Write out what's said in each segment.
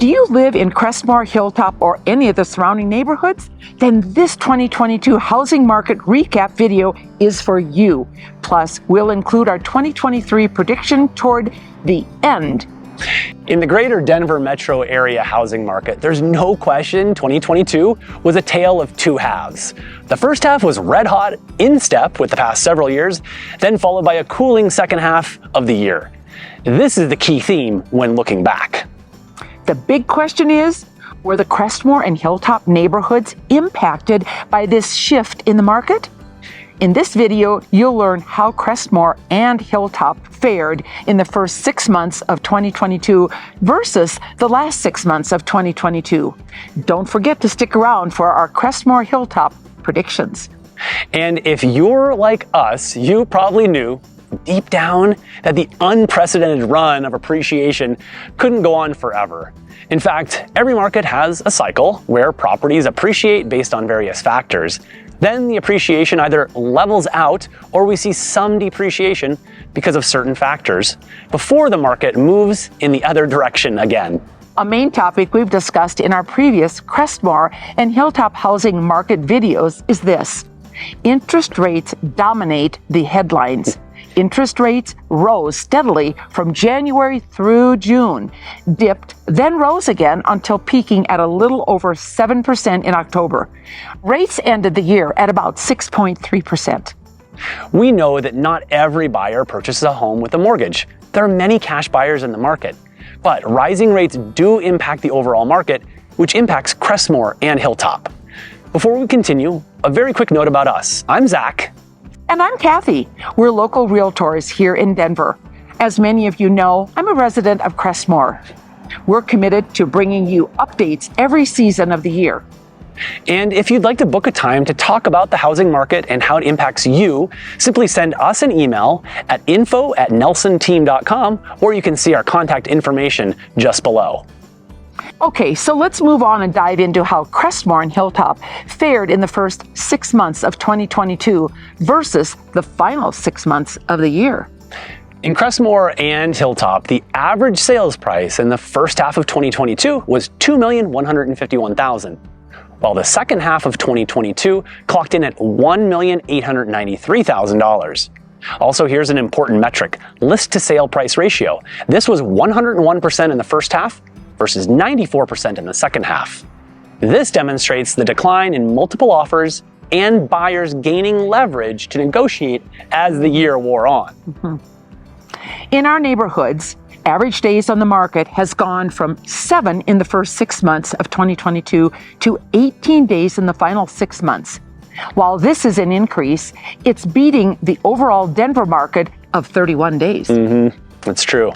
Do you live in Crestmoor, Hilltop, or any of the surrounding neighborhoods? Then this 2022 housing market recap video is for you. Plus, we'll include our 2023 prediction toward the end. In the greater Denver metro area housing market, there's no question 2022 was a tale of two halves. The first half was red hot, in step with the past several years, then followed by a cooling second half of the year. This is the key theme when looking back. The big question is, were the Crestmoor and Hilltop neighborhoods impacted by this shift in the market? In this video, you'll learn how Crestmoor and Hilltop fared in the first 6 months of 2022 versus the last 6 months of 2022. Don't forget to stick around for our Crestmoor Hilltop predictions. And if you're like us, you probably knew deep down that the unprecedented run of appreciation couldn't go on forever. In fact, every market has a cycle where properties appreciate based on various factors. Then the appreciation either levels out or we see some depreciation because of certain factors before the market moves in the other direction again. A main topic we've discussed in our previous Crestmoor and Hilltop housing market videos is this: interest rates dominate the headlines. Interest rates rose steadily from January through June, dipped, then rose again until peaking at a little over 7% in October. Rates ended the year at about 6.3%. We know that not every buyer purchases a home with a mortgage. There are many cash buyers in the market, but rising rates do impact the overall market, which impacts Crestmoor and Hilltop. Before we continue, a very quick note about us. I'm Zach. And I'm Kathy. We're local realtors here in Denver. As many of you know, I'm a resident of Crestmoor. We're committed to bringing you updates every season of the year. And if you'd like to book a time to talk about the housing market and how it impacts you, simply send us an email at info@nelsonteam.com, or you can see our contact information just below. Okay, so let's move on and dive into how Crestmoor and Hilltop fared in the first 6 months of 2022 versus the final 6 months of the year. In Crestmoor and Hilltop, the average sales price in the first half of 2022 was $2,151,000, while the second half of 2022 clocked in at $1,893,000. Also, here's an important metric: list to sale price ratio. This was 101% in the first half versus 94% in the second half. This demonstrates the decline in multiple offers and buyers gaining leverage to negotiate as the year wore on. In our neighborhoods, average days on the market has gone from 7 in the first 6 months of 2022 to 18 days in the final 6 months. While this is an increase, it's beating the overall Denver market of 31 days. That's true.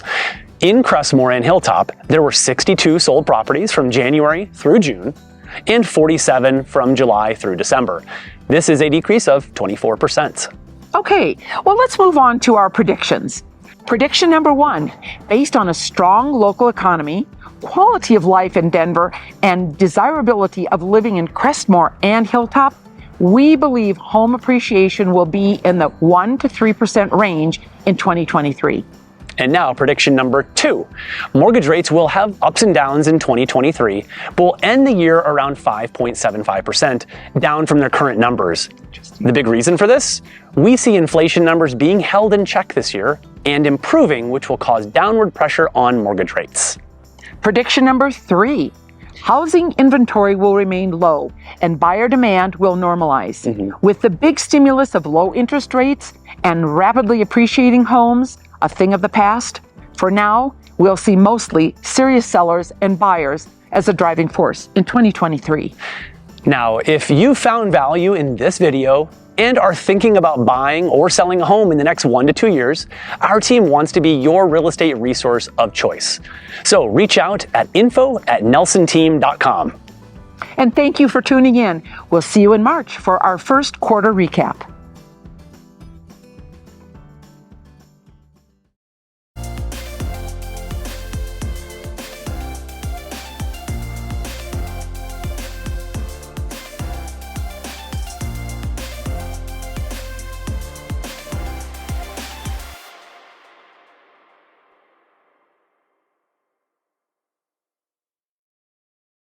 In Crestmoor and Hilltop, there were 62 sold properties from January through June and 47 from July through December. This is a decrease of 24%. Okay, well, let's move on to our predictions. Prediction number 1, based on a strong local economy, quality of life in Denver, and desirability of living in Crestmoor and Hilltop, we believe home appreciation will be in the 1 to 3% range in 2023. And now prediction number 2. Mortgage rates will have ups and downs in 2023, but will end the year around 5.75%, down from their current numbers. The big reason for this? We see inflation numbers being held in check this year and improving, which will cause downward pressure on mortgage rates. Prediction number 3. Housing inventory will remain low and buyer demand will normalize. With the big stimulus of low interest rates and rapidly appreciating homes, a thing of the past, for now, we'll see mostly serious sellers and buyers as a driving force in 2023. Now, if you found value in this video and are thinking about buying or selling a home in the next 1 to 2 years, our team wants to be your real estate resource of choice. So reach out at info@nelsonteam.com. And thank you for tuning in. We'll see you in March for our first quarter recap.